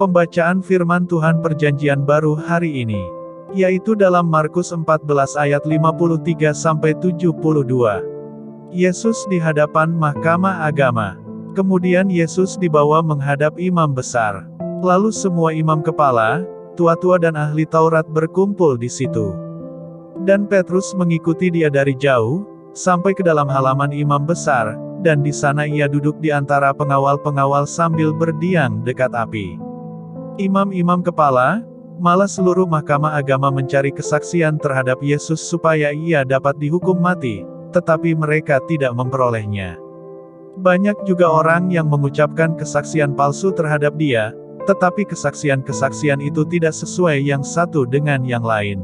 Pembacaan firman Tuhan Perjanjian Baru hari ini, yaitu dalam Markus 14 ayat 53-72. Yesus di hadapan Mahkamah Agama. Kemudian Yesus dibawa menghadap imam besar. Lalu semua imam kepala, tua-tua dan ahli Taurat berkumpul di situ. Dan Petrus mengikuti dia dari jauh, sampai ke dalam halaman imam besar, dan di sana ia duduk di antara pengawal-pengawal sambil berdiam dekat api. Imam-imam kepala, malah seluruh mahkamah agama mencari kesaksian terhadap Yesus supaya ia dapat dihukum mati, tetapi mereka tidak memperolehnya. Banyak juga orang yang mengucapkan kesaksian palsu terhadap dia, tetapi kesaksian-kesaksian itu tidak sesuai yang satu dengan yang lain.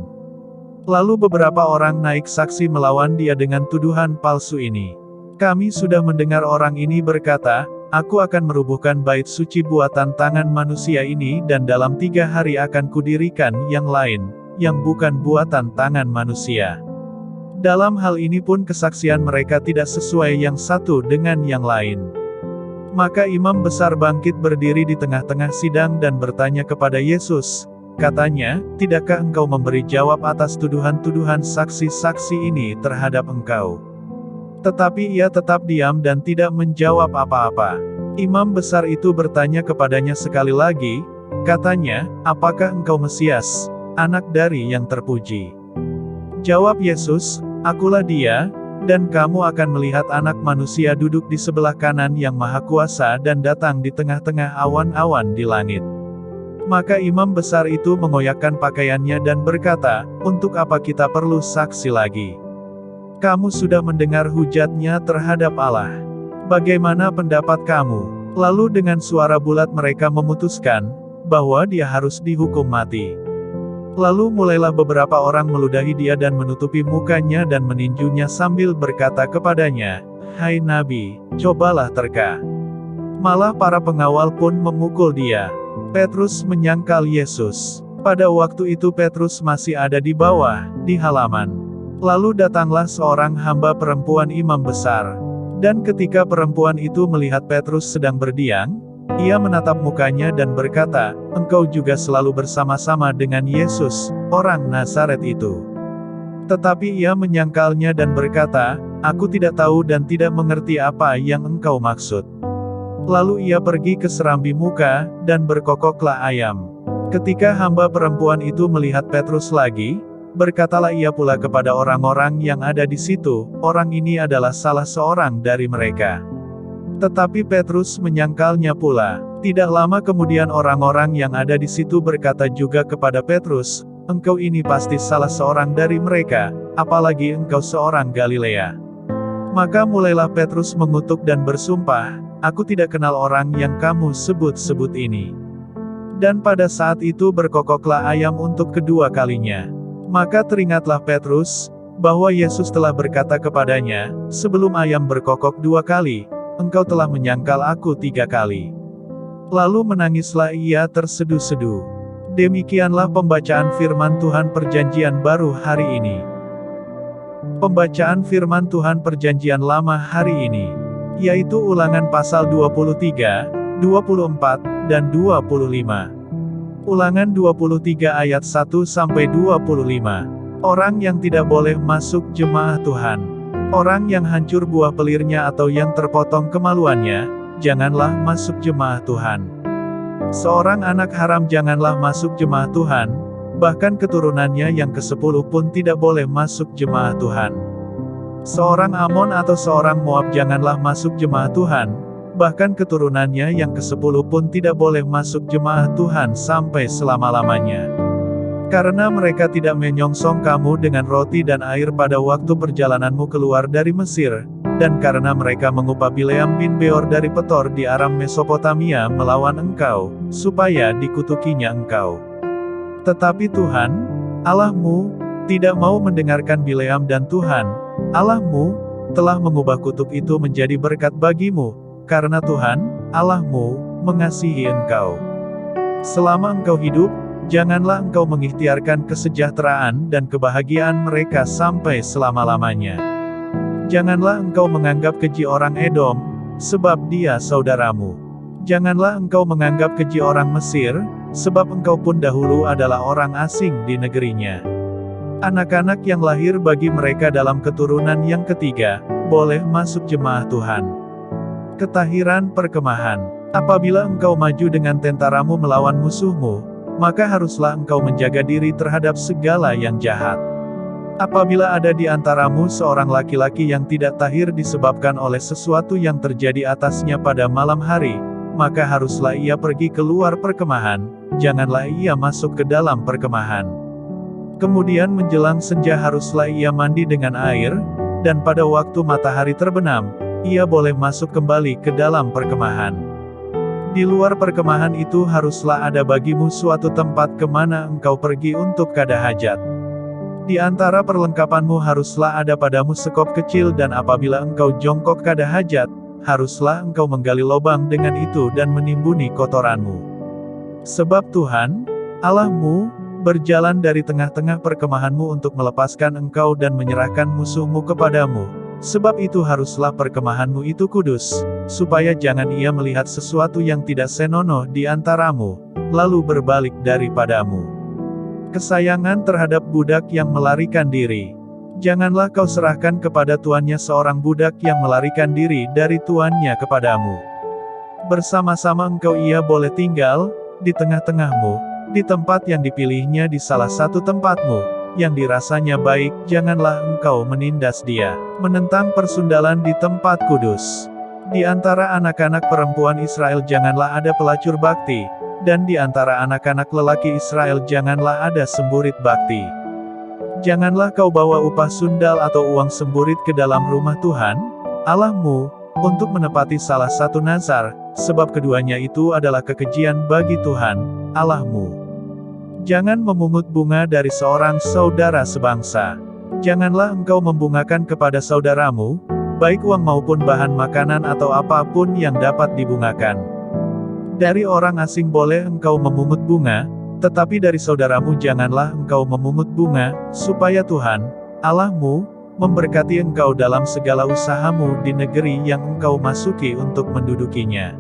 Lalu beberapa orang naik saksi melawan dia dengan tuduhan palsu ini. Kami sudah mendengar orang ini berkata, "Aku akan merubuhkan bait suci buatan tangan manusia ini dan dalam 3 hari akan kudirikan yang lain, yang bukan buatan tangan manusia." Dalam hal ini pun kesaksian mereka tidak sesuai yang satu dengan yang lain. Maka imam besar bangkit berdiri di tengah-tengah sidang dan bertanya kepada Yesus, katanya, "Tidakkah engkau memberi jawab atas tuduhan-tuduhan saksi-saksi ini terhadap engkau?" Tetapi ia tetap diam dan tidak menjawab apa-apa. Imam besar itu bertanya kepadanya sekali lagi, katanya, "Apakah engkau Mesias, anak dari yang terpuji?" Jawab Yesus, "Akulah dia, dan kamu akan melihat anak manusia duduk di sebelah kanan yang maha kuasa dan datang di tengah-tengah awan-awan di langit." Maka imam besar itu mengoyakkan pakaiannya dan berkata, "Untuk apa kita perlu saksi lagi? Kamu sudah mendengar hujatnya terhadap Allah. Bagaimana pendapat kamu?" Lalu dengan suara bulat mereka memutuskan, bahwa dia harus dihukum mati. Lalu mulailah beberapa orang meludahi dia dan menutupi mukanya dan meninjunya sambil berkata kepadanya, "Hai Nabi, cobalah terka." Malah para pengawal pun memukul dia. Petrus menyangkal Yesus. Pada waktu itu Petrus masih ada di bawah, di halaman. Lalu datanglah seorang hamba perempuan imam besar. Dan ketika perempuan itu melihat Petrus sedang berdiam, ia menatap mukanya dan berkata, "Engkau juga selalu bersama-sama dengan Yesus, orang Nazaret itu." Tetapi ia menyangkalnya dan berkata, "Aku tidak tahu dan tidak mengerti apa yang engkau maksud." Lalu ia pergi ke serambi muka, dan berkokoklah ayam. Ketika hamba perempuan itu melihat Petrus lagi, berkatalah ia pula kepada orang-orang yang ada di situ, "Orang ini adalah salah seorang dari mereka." Tetapi Petrus menyangkalnya pula. Tidak lama kemudian orang-orang yang ada di situ berkata juga kepada Petrus, "Engkau ini pasti salah seorang dari mereka, apalagi engkau seorang Galilea." Maka mulailah Petrus mengutuk dan bersumpah, "Aku tidak kenal orang yang kamu sebut-sebut ini." Dan pada saat itu berkokoklah ayam untuk kedua kalinya. Maka teringatlah Petrus, bahwa Yesus telah berkata kepadanya, "Sebelum ayam berkokok 2 kali, engkau telah menyangkal aku 3 kali." Lalu menangislah ia terseduh-seduh. Demikianlah pembacaan firman Tuhan Perjanjian Baru hari ini. Pembacaan firman Tuhan Perjanjian Lama hari ini, yaitu Ulangan pasal 23, 24, dan 25. Ulangan 23 ayat 1-25. Orang yang tidak boleh masuk jemaah Tuhan. Orang yang hancur buah pelirnya atau yang terpotong kemaluannya, janganlah masuk jemaah Tuhan. Seorang anak haram janganlah masuk jemaah Tuhan, bahkan keturunannya yang ke-10 pun tidak boleh masuk jemaah Tuhan. Seorang Amon atau seorang Moab janganlah masuk jemaah Tuhan, bahkan keturunannya yang ke-10 pun tidak boleh masuk jemaah Tuhan sampai selama-lamanya. Karena mereka tidak menyongsong kamu dengan roti dan air pada waktu perjalananmu keluar dari Mesir, dan karena mereka mengupah Bileam bin Beor dari Petor di Aram Mesopotamia melawan engkau, supaya dikutukinya engkau. Tetapi Tuhan, Allahmu, tidak mau mendengarkan Bileam dan Tuhan, Allahmu, telah mengubah kutuk itu menjadi berkat bagimu, karena Tuhan, Allahmu, mengasihi engkau. Selama engkau hidup, janganlah engkau mengikhtiarkan kesejahteraan dan kebahagiaan mereka sampai selama-lamanya. Janganlah engkau menganggap keji orang Edom, sebab dia saudaramu. Janganlah engkau menganggap keji orang Mesir, sebab engkau pun dahulu adalah orang asing di negerinya. Anak-anak yang lahir bagi mereka dalam keturunan yang ketiga, boleh masuk jemaah Tuhan. Ketahiran perkemahan. Apabila engkau maju dengan tentaramu melawan musuhmu, maka haruslah engkau menjaga diri terhadap segala yang jahat. Apabila ada di antaramu seorang laki-laki yang tidak tahir disebabkan oleh sesuatu yang terjadi atasnya pada malam hari, maka haruslah ia pergi keluar perkemahan, janganlah ia masuk ke dalam perkemahan. Kemudian menjelang senja haruslah ia mandi dengan air, dan pada waktu matahari terbenam, ia boleh masuk kembali ke dalam perkemahan. Di luar perkemahan itu haruslah ada bagimu suatu tempat kemana engkau pergi untuk kada hajat. Di antara perlengkapanmu haruslah ada padamu sekop kecil dan apabila engkau jongkok kada hajat, haruslah engkau menggali lubang dengan itu dan menimbuni kotoranmu. Sebab Tuhan, Allahmu, berjalan dari tengah-tengah perkemahanmu untuk melepaskan engkau dan menyerahkan musuhmu kepadamu. Sebab itu haruslah perkemahanmu itu kudus, supaya jangan ia melihat sesuatu yang tidak senonoh di antaramu, lalu berbalik daripadamu. Kesayangan terhadap budak yang melarikan diri. Janganlah kau serahkan kepada tuannya seorang budak yang melarikan diri dari tuannya kepadamu. Bersama-sama engkau ia boleh tinggal, di tengah-tengahmu, di tempat yang dipilihnya di salah satu tempatmu, yang dirasanya baik, janganlah engkau menindas dia. Menentang persundalan di tempat kudus. Di antara anak-anak perempuan Israel janganlah ada pelacur bakti, dan di antara anak-anak lelaki Israel janganlah ada semburit bakti. Janganlah kau bawa upah sundal atau uang semburit ke dalam rumah Tuhan, Allahmu, untuk menepati salah satu nazar, sebab keduanya itu adalah kekejian bagi Tuhan, Allahmu. Jangan memungut bunga dari seorang saudara sebangsa. Janganlah engkau membungakan kepada saudaramu, baik uang maupun bahan makanan atau apapun yang dapat dibungakan. Dari orang asing boleh engkau memungut bunga, tetapi dari saudaramu janganlah engkau memungut bunga, supaya Tuhan, Allahmu, memberkati engkau dalam segala usahamu di negeri yang engkau masuki untuk mendudukinya.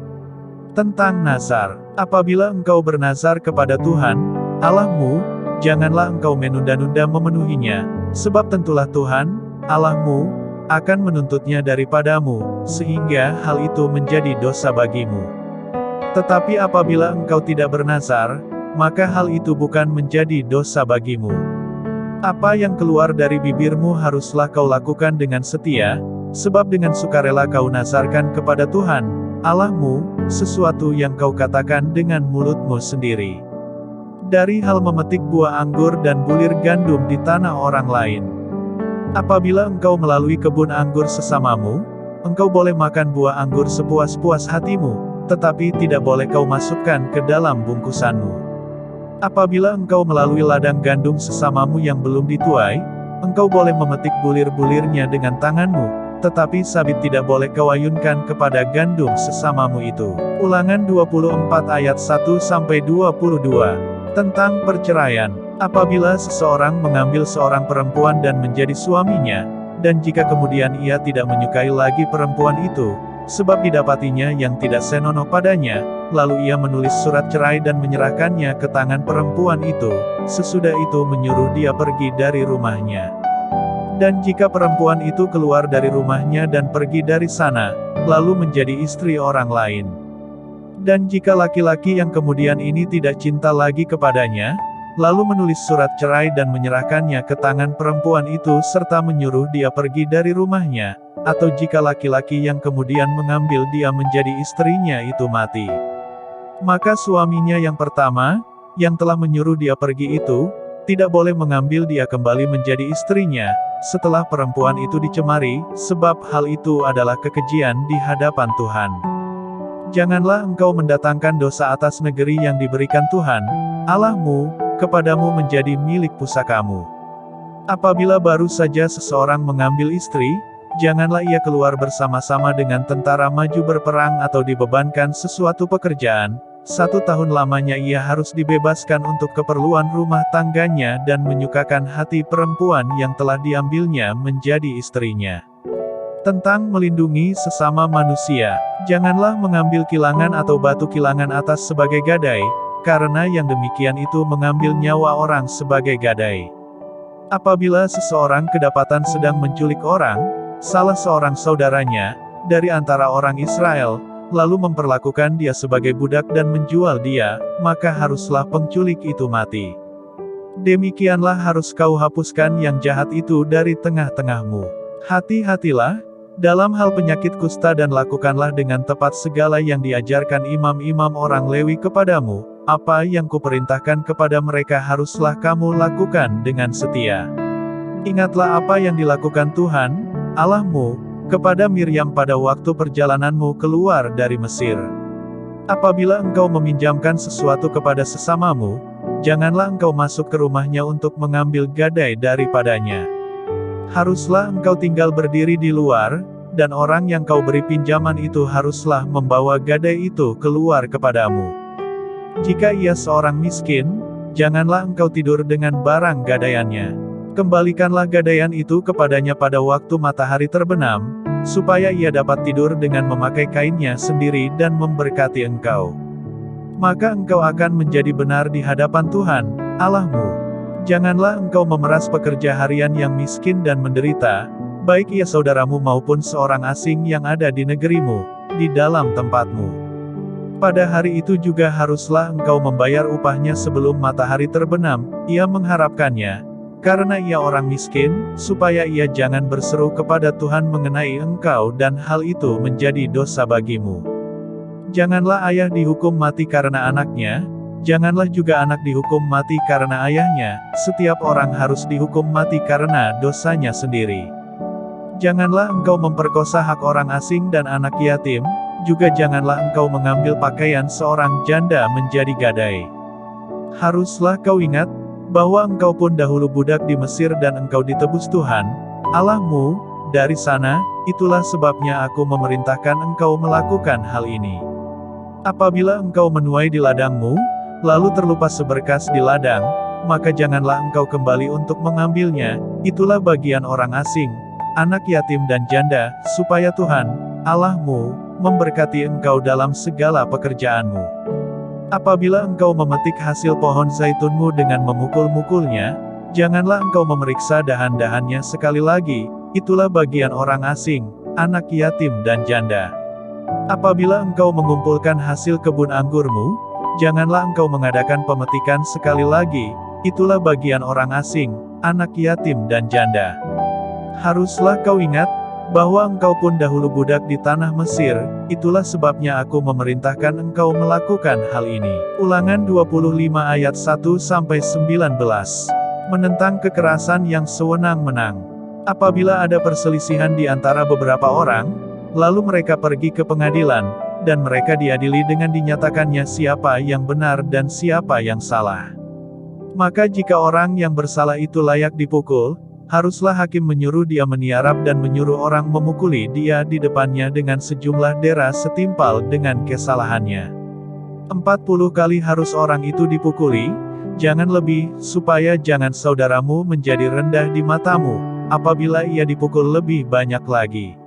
Tentang nazar. Apabila engkau bernazar kepada Tuhan, Allahmu, janganlah engkau menunda-nunda memenuhinya, sebab tentulah Tuhan, Allahmu, akan menuntutnya daripadamu, sehingga hal itu menjadi dosa bagimu. Tetapi apabila engkau tidak bernazar, maka hal itu bukan menjadi dosa bagimu. Apa yang keluar dari bibirmu haruslah kau lakukan dengan setia, sebab dengan sukarela kau nazarkan kepada Tuhan, Allahmu, sesuatu yang kau katakan dengan mulutmu sendiri. Dari hal memetik buah anggur dan bulir gandum di tanah orang lain. Apabila engkau melalui kebun anggur sesamamu, engkau boleh makan buah anggur sepuas-puas hatimu, tetapi tidak boleh kau masukkan ke dalam bungkusanmu. Apabila engkau melalui ladang gandum sesamamu yang belum dituai, engkau boleh memetik bulir-bulirnya dengan tanganmu, tetapi sabit tidak boleh kau ayunkan kepada gandum sesamamu itu. Ulangan 24 ayat 1-22. Tentang perceraian. Apabila seseorang mengambil seorang perempuan dan menjadi suaminya, dan jika kemudian ia tidak menyukai lagi perempuan itu, sebab didapatinya yang tidak senonoh padanya, lalu ia menulis surat cerai dan menyerahkannya ke tangan perempuan itu, sesudah itu menyuruh dia pergi dari rumahnya. Dan jika perempuan itu keluar dari rumahnya dan pergi dari sana, lalu menjadi istri orang lain. Dan jika laki-laki yang kemudian ini tidak cinta lagi kepadanya, lalu menulis surat cerai dan menyerahkannya ke tangan perempuan itu serta menyuruh dia pergi dari rumahnya, atau jika laki-laki yang kemudian mengambil dia menjadi istrinya itu mati, maka suaminya yang pertama, yang telah menyuruh dia pergi itu, tidak boleh mengambil dia kembali menjadi istrinya, setelah perempuan itu dicemari, sebab hal itu adalah kekejian di hadapan Tuhan. Janganlah engkau mendatangkan dosa atas negeri yang diberikan Tuhan, Allahmu, kepadamu menjadi milik pusakamu. Apabila baru saja seseorang mengambil istri, janganlah ia keluar bersama-sama dengan tentara maju berperang atau dibebankan sesuatu pekerjaan. 1 tahun lamanya ia harus dibebaskan untuk keperluan rumah tangganya dan menyukakan hati perempuan yang telah diambilnya menjadi istrinya. Tentang melindungi sesama manusia, janganlah mengambil kilangan atau batu kilangan atas sebagai gadai, karena yang demikian itu mengambil nyawa orang sebagai gadai. Apabila seseorang kedapatan sedang menculik orang, salah seorang saudaranya, dari antara orang Israel, lalu memperlakukan dia sebagai budak dan menjual dia, maka haruslah penculik itu mati. Demikianlah harus kau hapuskan yang jahat itu dari tengah-tengahmu. Hati-hatilah dalam hal penyakit kusta dan lakukanlah dengan tepat segala yang diajarkan imam-imam orang Lewi kepadamu. Apa yang kuperintahkan kepada mereka haruslah kamu lakukan dengan setia. Ingatlah apa yang dilakukan Tuhan, Allahmu, kepada Miriam pada waktu perjalananmu keluar dari Mesir. Apabila engkau meminjamkan sesuatu kepada sesamamu, janganlah engkau masuk ke rumahnya untuk mengambil gadai daripadanya. Haruslah engkau tinggal berdiri di luar, dan orang yang kau beri pinjaman itu haruslah membawa gadai itu keluar kepadamu. Jika ia seorang miskin, janganlah engkau tidur dengan barang gadaiannya. Kembalikanlah gadaian itu kepadanya pada waktu matahari terbenam, supaya ia dapat tidur dengan memakai kainnya sendiri dan memberkati engkau. Maka engkau akan menjadi benar di hadapan Tuhan, Allahmu. Janganlah engkau memeras pekerja harian yang miskin dan menderita, baik ia saudaramu maupun seorang asing yang ada di negerimu, di dalam tempatmu. Pada hari itu juga haruslah engkau membayar upahnya sebelum matahari terbenam, ia mengharapkannya, karena ia orang miskin, supaya ia jangan berseru kepada Tuhan mengenai engkau dan hal itu menjadi dosa bagimu. Janganlah ayah dihukum mati karena anaknya, janganlah juga anak dihukum mati karena ayahnya, setiap orang harus dihukum mati karena dosanya sendiri. Janganlah engkau memperkosa hak orang asing dan anak yatim, juga janganlah engkau mengambil pakaian seorang janda menjadi gadai. Haruslah kau ingat, bahwa engkau pun dahulu budak di Mesir dan engkau ditebus Tuhan, Allahmu, dari sana, itulah sebabnya aku memerintahkan engkau melakukan hal ini. Apabila engkau menuai di ladangmu, lalu terlupa seberkas di ladang, maka janganlah engkau kembali untuk mengambilnya, itulah bagian orang asing, anak yatim dan janda, supaya Tuhan, Allahmu, memberkati engkau dalam segala pekerjaanmu. Apabila engkau memetik hasil pohon zaitunmu dengan memukul-mukulnya, janganlah engkau memeriksa dahan-dahannya sekali lagi, itulah bagian orang asing, anak yatim dan janda. Apabila engkau mengumpulkan hasil kebun anggurmu, janganlah engkau mengadakan pemetikan sekali lagi, itulah bagian orang asing, anak yatim dan janda. Haruslah kau ingat, bahwa engkau pun dahulu budak di tanah Mesir, itulah sebabnya aku memerintahkan engkau melakukan hal ini. Ulangan 25 ayat 1-19. Menentang kekerasan yang sewenang-wenang. Apabila ada perselisihan di antara beberapa orang, lalu mereka pergi ke pengadilan, dan mereka diadili dengan dinyatakannya siapa yang benar dan siapa yang salah. Maka jika orang yang bersalah itu layak dipukul, haruslah hakim menyuruh dia meniarap dan menyuruh orang memukuli dia di depannya dengan sejumlah dera setimpal dengan kesalahannya. 40 kali harus orang itu dipukuli, jangan lebih, supaya jangan saudaramu menjadi rendah di matamu, apabila ia dipukul lebih banyak lagi.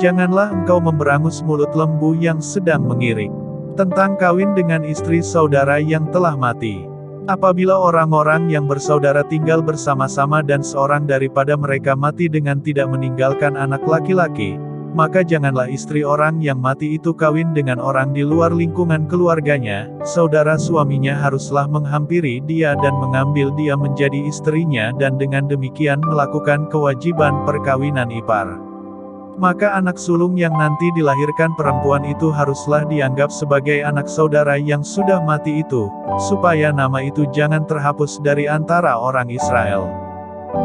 Janganlah engkau memberangus mulut lembu yang sedang mengirik. Tentang kawin dengan istri saudara yang telah mati. Apabila orang-orang yang bersaudara tinggal bersama-sama dan seorang daripada mereka mati dengan tidak meninggalkan anak laki-laki, maka janganlah istri orang yang mati itu kawin dengan orang di luar lingkungan keluarganya, saudara suaminya haruslah menghampiri dia dan mengambil dia menjadi istrinya dan dengan demikian melakukan kewajiban perkawinan ipar. Maka anak sulung yang nanti dilahirkan perempuan itu haruslah dianggap sebagai anak saudara yang sudah mati itu, supaya nama itu jangan terhapus dari antara orang Israel.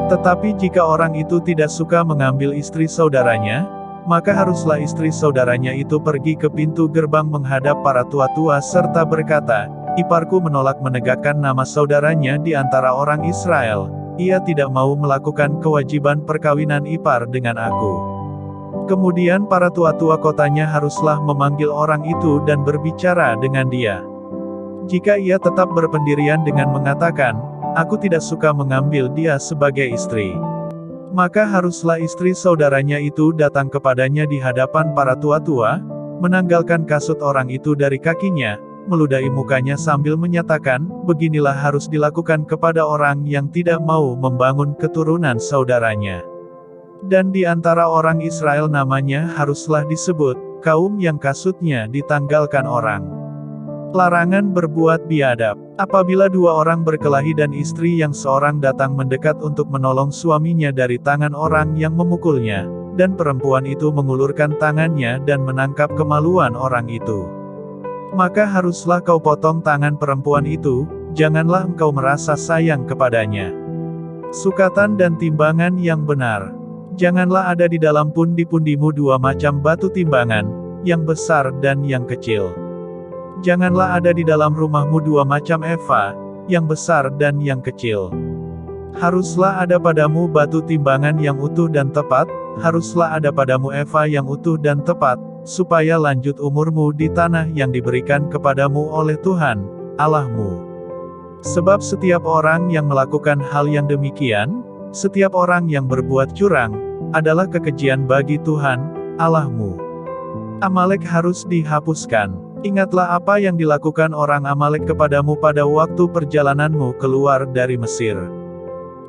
Tetapi jika orang itu tidak suka mengambil istri saudaranya, maka haruslah istri saudaranya itu pergi ke pintu gerbang menghadap para tua-tua serta berkata, "Iparku menolak menegakkan nama saudaranya di antara orang Israel, ia tidak mau melakukan kewajiban perkawinan ipar dengan aku." Kemudian para tua-tua kotanya haruslah memanggil orang itu dan berbicara dengan dia. Jika ia tetap berpendirian dengan mengatakan, "Aku tidak suka mengambil dia sebagai istri," Maka haruslah istri saudaranya itu datang kepadanya di hadapan para tua-tua, menanggalkan kasut orang itu dari kakinya, meludahi mukanya sambil menyatakan, beginilah harus dilakukan kepada orang yang tidak mau membangun keturunan saudaranya. Dan di antara orang Israel namanya haruslah disebut, kaum yang kasutnya ditanggalkan orang. Larangan berbuat biadab. Apabila dua orang berkelahi dan istri yang seorang datang mendekat untuk menolong suaminya dari tangan orang yang memukulnya, dan perempuan itu mengulurkan tangannya dan menangkap kemaluan orang itu, maka haruslah kau potong tangan perempuan itu, janganlah engkau merasa sayang kepadanya. Sukatan dan timbangan yang benar. Janganlah ada di dalam pundi-pundimu dua macam batu timbangan, yang besar dan yang kecil. Janganlah ada di dalam rumahmu dua macam eva, yang besar dan yang kecil. Haruslah ada padamu batu timbangan yang utuh dan tepat, haruslah ada padamu eva yang utuh dan tepat, supaya lanjut umurmu di tanah yang diberikan kepadamu oleh Tuhan, Allahmu. Sebab setiap orang yang melakukan hal yang demikian, setiap orang yang berbuat curang, adalah kekejian bagi Tuhan, Allahmu. Amalek harus dihapuskan. Ingatlah apa yang dilakukan orang Amalek kepadamu pada waktu perjalananmu keluar dari Mesir.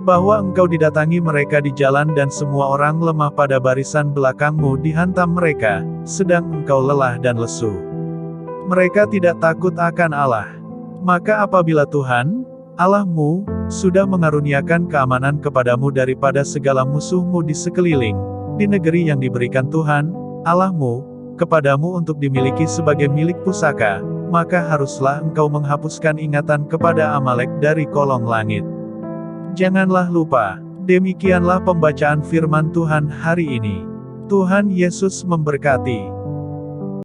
Bahwa engkau didatangi mereka di jalan dan semua orang lemah pada barisan belakangmu dihantam mereka, sedang engkau lelah dan lesu. Mereka tidak takut akan Allah. Maka apabila Tuhan, Allahmu, sudah mengaruniakan keamanan kepadamu daripada segala musuhmu di sekeliling, di negeri yang diberikan Tuhan, Allahmu, kepadamu untuk dimiliki sebagai milik pusaka, maka haruslah engkau menghapuskan ingatan kepada Amalek dari kolong langit. Janganlah lupa. Demikianlah pembacaan firman Tuhan hari ini. Tuhan Yesus memberkati.